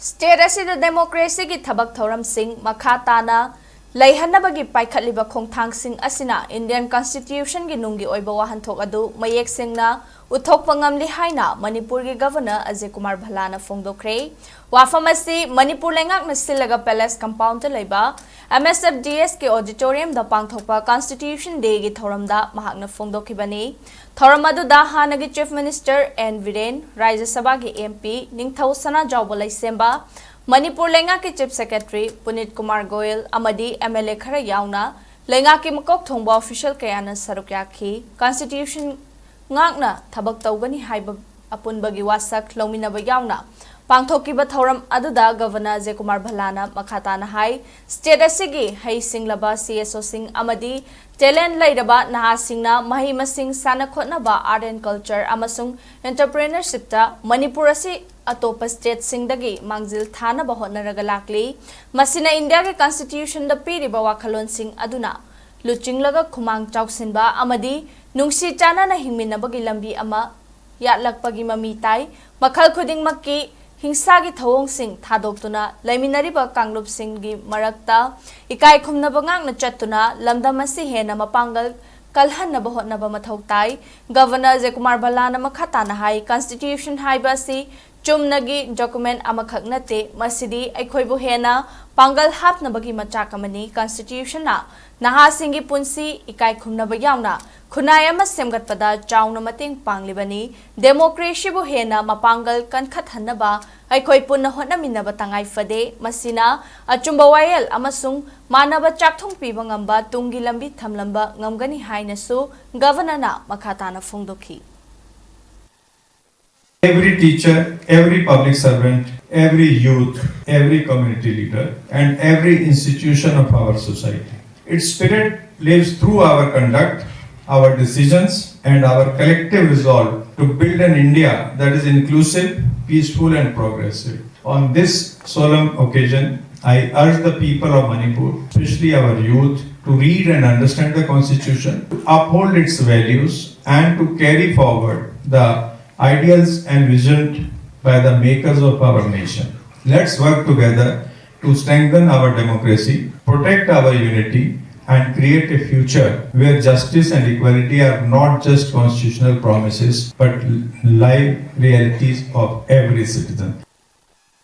State asida democracy ki thabak thoram sing makhatana leihanabagi paikhatliba khongthang sing asina Indian Constitution gi nungi oiba Wahanthok adu Mayek Shengna Uthokpa Ngamli haina Manipur gi Governor Bhalla na fongdokre wafam asi Manipur lengak na silaga palace compound te leiba MSFDS ke auditorium da pangthokpa Constitution Day gi thoramda mahakna fongdokhibani thoram adu da hanagi Chief Minister N Viren Rajya Sabha gi MP Ningthau Sana Jawbalai Semba Manipur lenga ki Chief Secretary Punit Kumar Goyal amadi MLA khara yauna lenga ki makok thongba official kayana sarukyakhi Constitution ngakna thabak tawgani haiba apunbagi wasak lominaba yauna pangthokiba thoram aduda Governor Bhalla makhatana hai state asigi hai singlaba CSO sing amadi talent lairaba naha singna mahi masing sana khotnaba art and culture amasung entrepreneurship ta Manipur asi atopa state singdagi mangjil thana ba hotnaraga lakli masina India ke constitution da piriba wakhalon sing aduna luchinglaga khumang chawsinba amadi nungsi chana na hingminabagi lambi ama yatlakpagi mami tai makhal khuding makki हिंसा की थवोंग सिंह थादोक्तुना लैमिनरिबा कांगलुप सिंह की मरक्ता इकाई खुमनबा ngang na chatuna lamdam asi hena mapangal kalhanaba hotnaba mathau tai Governor Bhalla na makhatana hai Constitution haiba si chumnagi document amakhak nate masidi aikhoibu hena pangal hapnabagi machakamani Constitution na naha singi punsi ikai khumnaba yauna khunai ama semgatpada chauna mating panglibani democracy bu hena mapangal kankhat hanaba aikhoi punna hotnaminaba tangai fade masina achumba wayel amasung manaba chakthong piba ngamba tungi lambi thamlamba ngamgani haina su Governor na makhatana fongdokhi. Every teacher, every public servant, every youth, every community leader, and every institution of our society. Its spirit lives through our conduct, our decisions, and our collective resolve to build an India that is inclusive, peaceful, and progressive. On this solemn occasion, I urge the people of Manipur, especially our youth, to read and understand the Constitution, to uphold its values, and to carry forward the ideals and vision by the makers of our nation. Let's work together to strengthen our democracy, protect our unity, and create a future where justice and equality are not just constitutional promises but live realities of every citizen.